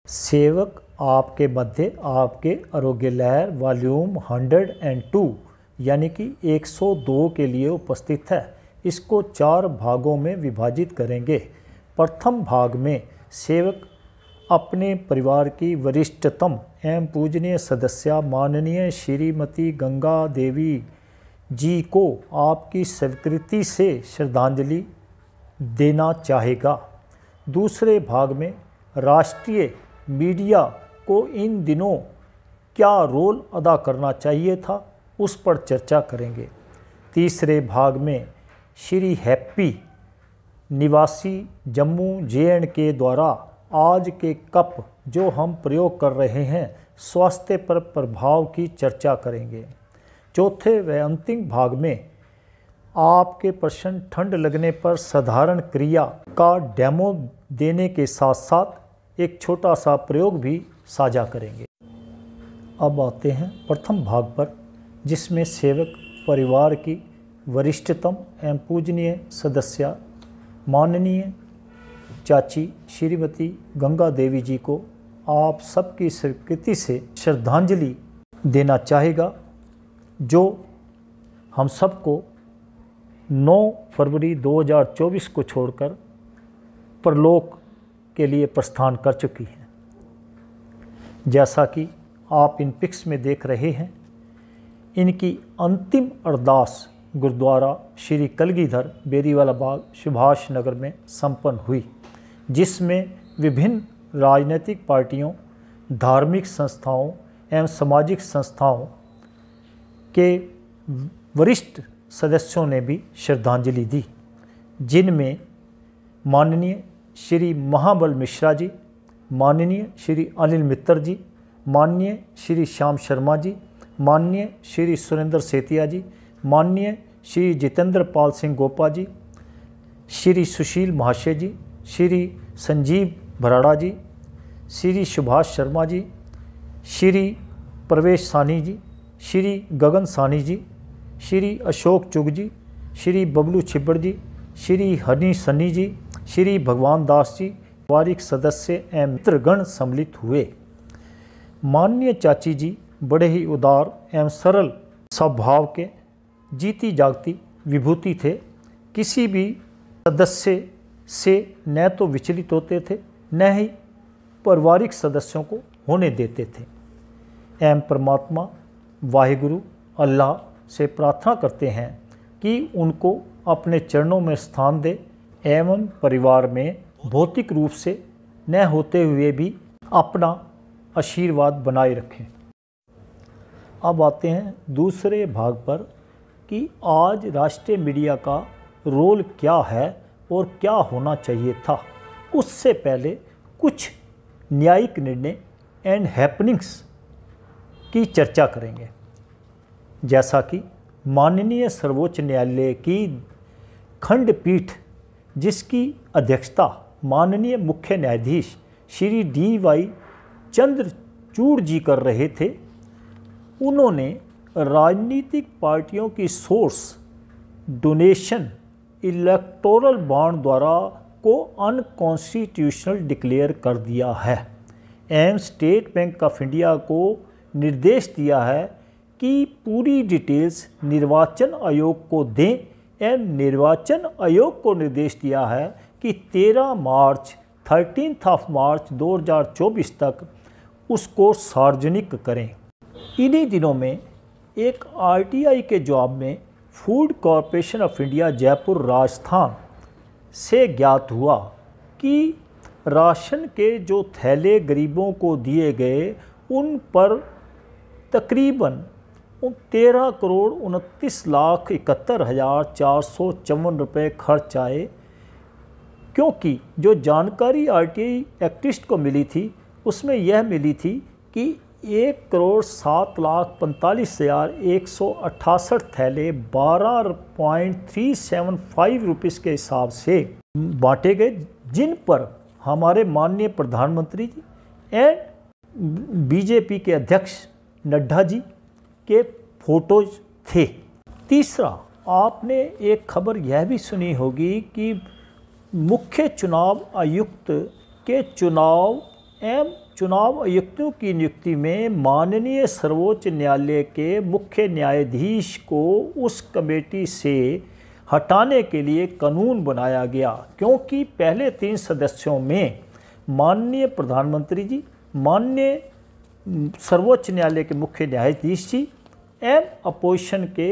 सेवक आपके मध्य आपके आरोग्य लहर वॉल्यूम 102 यानी कि 102 के लिए उपस्थित है। इसको 4 भागों में विभाजित करेंगे। प्रथम भाग में सेवक अपने परिवार की वरिष्ठतम एवं पूजनीय सदस्या माननीय श्रीमती गंगा देवी जी को आपकी स्वीकृति से श्रद्धांजलि देना चाहेगा। दूसरे भाग में राष्ट्रीय मीडिया को इन दिनों क्या रोल अदा करना चाहिए था, उस पर चर्चा करेंगे। तीसरे भाग में श्री हैप्पी निवासी जम्मू JNK द्वारा आज के कप जो हम प्रयोग कर रहे हैं स्वास्थ्य पर प्रभाव की चर्चा करेंगे। चौथे व अंतिम भाग में आपके प्रश्न ठंड लगने पर साधारण क्रिया का डेमो देने के साथ साथ एक छोटा सा प्रयोग भी साझा करेंगे। अब आते हैं प्रथम भाग पर, जिसमें सेवक परिवार की वरिष्ठतम एवं पूजनीय सदस्या माननीय चाची श्रीमती गंगा देवी जी को आप सबकी स्वीकृति से श्रद्धांजलि देना चाहेगा, जो हम सबको 9 फरवरी 2024 को छोड़कर परलोक के लिए प्रस्थान कर चुकी हैं। जैसा कि आप इन पिक्स में देख रहे हैं, इनकी अंतिम अरदास गुरुद्वारा श्री कलगीधर बेरीवाला बाग सुभाष नगर में संपन्न हुई, जिसमें विभिन्न राजनीतिक पार्टियों, धार्मिक संस्थाओं एवं सामाजिक संस्थाओं के वरिष्ठ सदस्यों ने भी श्रद्धांजलि दी, जिनमें माननीय श्री महाबल मिश्रा जी, माननीय श्री अनिल मित्तर जी, माननीय श्री श्याम शर्मा जी, माननीय श्री सुरेंद्र सेतिया जी, माननीय श्री जितेंद्र पाल सिंह गोपा जी, श्री सुशील महाशय जी, श्री संजीव भराड़ा जी, श्री सुभाष शर्मा जी, श्री प्रवेश सानी जी, श्री गगन सानी जी, श्री अशोक चुग जी, श्री बबलू छिब्बड़ जी, श्री हनी सन्नी जी, श्री भगवान दास जी, पारिवारिक सदस्य एवं मित्रगण सम्मिलित हुए। माननीय चाची जी बड़े ही उदार एवं सरल स्वभाव के जीती जागती विभूति थे। किसी भी सदस्य से न तो विचलित होते थे, न ही पारिवारिक सदस्यों को होने देते थे। एवं परमात्मा वाहिगुरु अल्लाह से प्रार्थना करते हैं कि उनको अपने चरणों में स्थान दे एवं परिवार में भौतिक रूप से न होते हुए भी अपना आशीर्वाद बनाए रखें। अब आते हैं दूसरे भाग पर कि आज राष्ट्रीय मीडिया का रोल क्या है और क्या होना चाहिए था। उससे पहले कुछ न्यायिक निर्णय एंड हैपनिंग्स की चर्चा करेंगे। जैसा कि माननीय सर्वोच्च न्यायालय की खंडपीठ, जिसकी अध्यक्षता माननीय मुख्य न्यायाधीश श्री DY चंद्रचूड़ जी कर रहे थे, उन्होंने राजनीतिक पार्टियों की सोर्स डोनेशन इलेक्टोरल बॉन्ड द्वारा को अनकॉन्स्टिट्यूशनल डिक्लेयर कर दिया है एवं स्टेट बैंक ऑफ इंडिया को निर्देश दिया है कि पूरी डिटेल्स निर्वाचन आयोग को दें एवं निर्वाचन आयोग को निर्देश दिया है कि 13 मार्च 2024 तक उसको सार्वजनिक करें। इन्हीं दिनों में एक RTI के जवाब में food corporation of India Jaipur Rajasthan से ज्ञात हुआ कि राशन के जो थैले गरीबों को दिए गए उन पर तकरीबन 13,29,71,454 रुपये खर्च आए, क्योंकि जो जानकारी RTI एक्टिविस्ट को मिली थी उसमें यह मिली थी कि 1,07,45,168 थैले 12.375 रुपीज़ के हिसाब से बांटे गए, जिन पर हमारे माननीय प्रधानमंत्री जी एंड BJP के अध्यक्ष नड्डा जी के फोटोज थे। तीसरा, आपने एक खबर यह भी सुनी होगी कि मुख्य चुनाव आयुक्त के चुनाव एवं चुनाव आयुक्तों की नियुक्ति में माननीय सर्वोच्च न्यायालय के मुख्य न्यायाधीश को उस कमेटी से हटाने के लिए कानून बनाया गया, क्योंकि पहले 3 सदस्यों में माननीय प्रधानमंत्री जी, माननीय सर्वोच्च न्यायालय के मुख्य न्यायाधीश जी एवं अपोजिशन के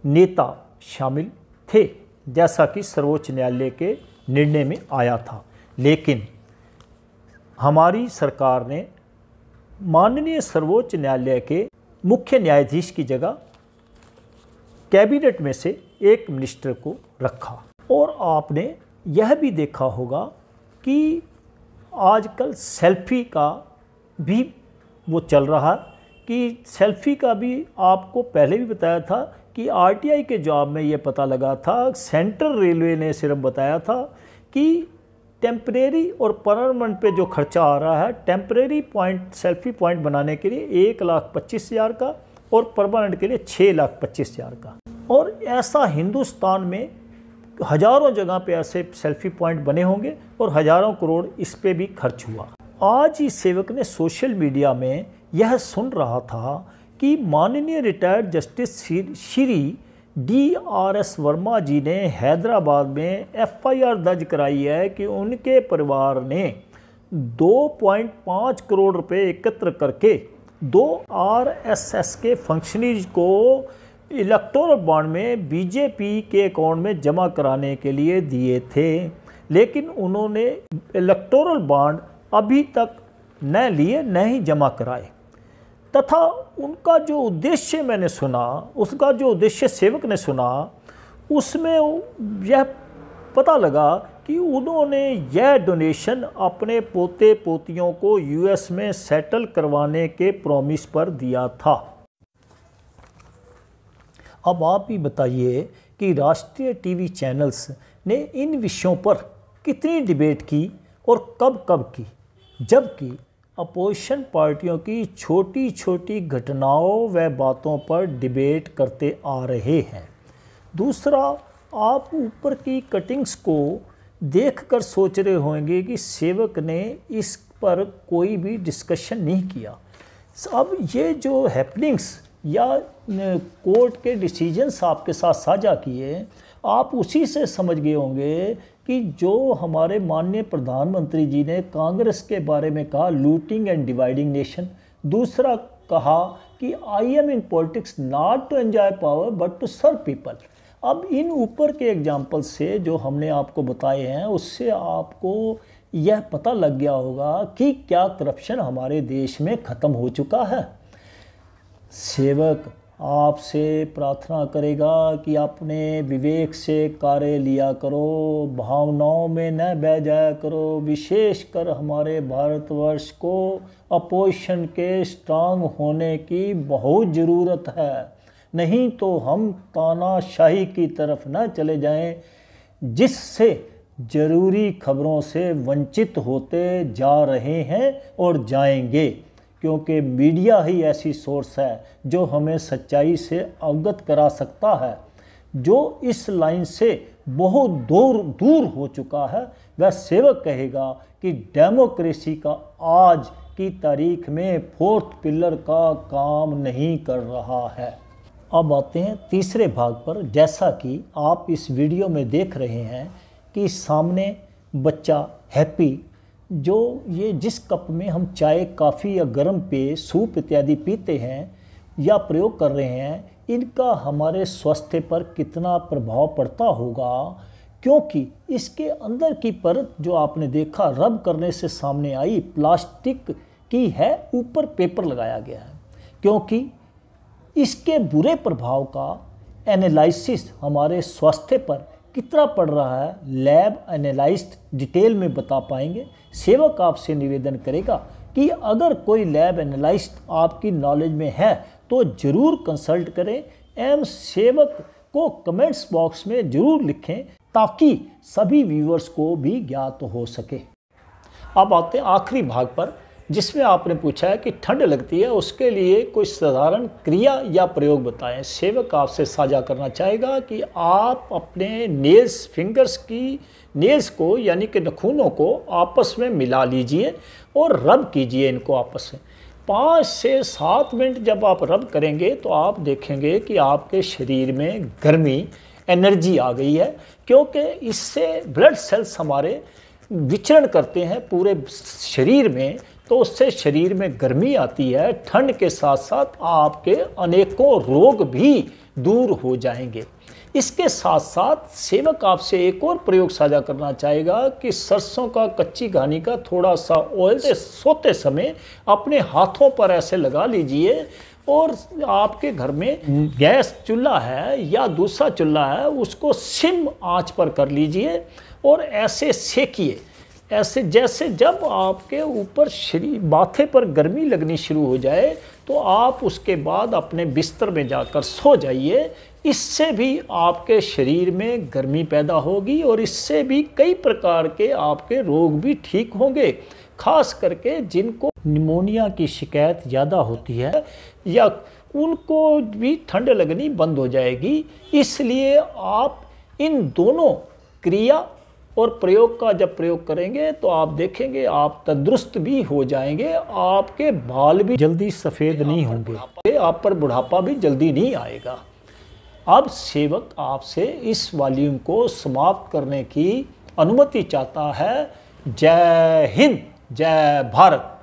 नेता शामिल थे, जैसा कि सर्वोच्च न्यायालय के निर्णय में आया था। लेकिन हमारी सरकार ने माननीय सर्वोच्च न्यायालय के मुख्य न्यायाधीश की जगह कैबिनेट में से एक मिनिस्टर को रखा। और आपने यह भी देखा होगा कि आजकल सेल्फी का भी वो चल रहा है, कि सेल्फी का भी आपको पहले भी बताया था कि आरटीआई के जॉब में ये पता लगा था, सेंट्रल रेलवे ने सिर्फ बताया था कि टेम्परेरी और परमानेंट पे जो खर्चा आ रहा है, टेम्परेरी पॉइंट सेल्फी पॉइंट बनाने के लिए 1,25,000 का और परमानेंट के लिए 6,25,000 का। और ऐसा हिंदुस्तान में हज़ारों जगह पे ऐसे सेल्फी पॉइंट बने होंगे और हज़ारों करोड़ इस पे भी खर्च हुआ। आज ही सेवक ने सोशल मीडिया में यह सुन रहा था कि माननीय retired justice Shri DRS Verma ji ने हैदराबाद में FIR दर्ज कराई है कि उनके परिवार ने 2.5 करोड़ रुपए एकत्र करके 2 RSS के फंक्शनरीज को इलेक्टोरल बॉन्ड में बीजेपी के अकाउंट में जमा कराने के लिए दिए थे, लेकिन उन्होंने इलेक्टोरल बॉन्ड अभी तक न लिए न ही जमा कराए। तथा उनका जो उद्देश्य मैंने सुना, उसका जो उद्देश्य सेवक ने सुना, उसमें यह पता लगा कि उन्होंने यह डोनेशन अपने पोते पोतियों को US में सेटल करवाने के प्रॉमिस पर दिया था। अब आप ही बताइए कि राष्ट्रीय टीवी चैनल्स ने इन विषयों पर कितनी डिबेट की और कब कब की, जबकि अपोजिशन पार्टियों की छोटी छोटी घटनाओं व बातों पर डिबेट करते आ रहे हैं। दूसरा, आप ऊपर की कटिंग्स को देखकर सोच रहे होंगे कि सेवक ने इस पर कोई भी डिस्कशन नहीं किया। अब ये जो हैपनिंग्स या कोर्ट के डिसीजंस आपके साथ साझा किए, आप उसी से समझ गए होंगे कि जो हमारे माननीय प्रधानमंत्री जी ने कांग्रेस के बारे में कहा, लूटिंग एंड डिवाइडिंग नेशन। दूसरा कहा कि I am in politics not to enjoy power but to serve people. अब इन ऊपर के एग्जाम्पल से जो हमने आपको बताए हैं, उससे आपको यह पता लग गया होगा कि क्या करप्शन हमारे देश में ख़त्म हो चुका है। सेवक आपसे प्रार्थना करेगा कि अपने विवेक से कार्य लिया करो, भावनाओं में न बह जाया करो। विशेषकर हमारे भारतवर्ष को अपोजिशन के स्ट्रांग होने की बहुत ज़रूरत है, नहीं तो हम तानाशाही की तरफ न चले जाएं, जिससे ज़रूरी खबरों से वंचित होते जा रहे हैं और जाएंगे, क्योंकि मीडिया ही ऐसी सोर्स है जो हमें सच्चाई से अवगत करा सकता है। जो इस लाइन से बहुत दूर हो चुका है, वह सेवक कहेगा कि डेमोक्रेसी का आज की तारीख में 4th पिलर का काम नहीं कर रहा है। अब आते हैं तीसरे भाग पर। जैसा कि आप इस वीडियो में देख रहे हैं कि सामने बच्चा हैप्पी, जो ये जिस कप में हम चाय, कॉफ़ी या गर्म पेय, सूप इत्यादि पीते हैं या प्रयोग कर रहे हैं, इनका हमारे स्वास्थ्य पर कितना प्रभाव पड़ता होगा, क्योंकि इसके अंदर की परत जो आपने देखा रब करने से सामने आई, प्लास्टिक की है, ऊपर पेपर लगाया गया है। क्योंकि इसके बुरे प्रभाव का एनालिसिस हमारे स्वास्थ्य पर कितना पड़ रहा है, लैब एनालाइज्ड डिटेल में बता पाएंगे। सेवक आपसे निवेदन करेगा कि अगर कोई लैब एनालाइज्ड आपकी नॉलेज में है तो ज़रूर कंसल्ट करें एवं सेवक को कमेंट्स बॉक्स में ज़रूर लिखें, ताकि सभी व्यूअर्स को भी ज्ञात हो सके। अब आते हैं आखिरी भाग पर। जिसमें आपने पूछा है कि ठंड लगती है, उसके लिए कोई साधारण क्रिया या प्रयोग बताएं। सेवक आपसे साझा करना चाहेगा कि आप अपने नेल्स को यानी कि नाखूनों को आपस में मिला लीजिए और रब कीजिए इनको आपस में। 5 से 7 मिनट जब आप रब करेंगे तो आप देखेंगे कि आपके शरीर में गर्मी, एनर्जी आ गई है, क्योंकि इससे ब्लड सेल्स हमारे विचरण करते हैं पूरे शरीर में, तो उससे शरीर में गर्मी आती है। ठंड के साथ साथ आपके अनेकों रोग भी दूर हो जाएंगे। इसके साथ साथ सेवक आपसे एक और प्रयोग साझा करना चाहेगा कि सरसों का, कच्ची घानी का थोड़ा सा ऑयल सोते समय अपने हाथों पर ऐसे लगा लीजिए और आपके घर में गैस चूल्हा है या दूसरा चूल्हा है, उसको सिम आंच पर कर लीजिए और ऐसे सेकिए। ऐसे जैसे जब आपके ऊपर शरीर माथे पर गर्मी लगनी शुरू हो जाए तो आप उसके बाद अपने बिस्तर में जाकर सो जाइए। इससे भी आपके शरीर में गर्मी पैदा होगी और इससे भी कई प्रकार के आपके रोग भी ठीक होंगे। खास करके जिनको निमोनिया की शिकायत ज़्यादा होती है या उनको भी ठंड लगनी बंद हो जाएगी। इसलिए आप इन दोनों क्रिया और प्रयोग का जब प्रयोग करेंगे तो आप देखेंगे आप तंदुरुस्त भी हो जाएंगे, आपके बाल भी जल्दी सफ़ेद नहीं होंगे, आप पर बुढ़ापा भी जल्दी नहीं आएगा। अब सेवक आपसे इस वॉल्यूम को समाप्त करने की अनुमति चाहता है। जय हिंद, जय भारत।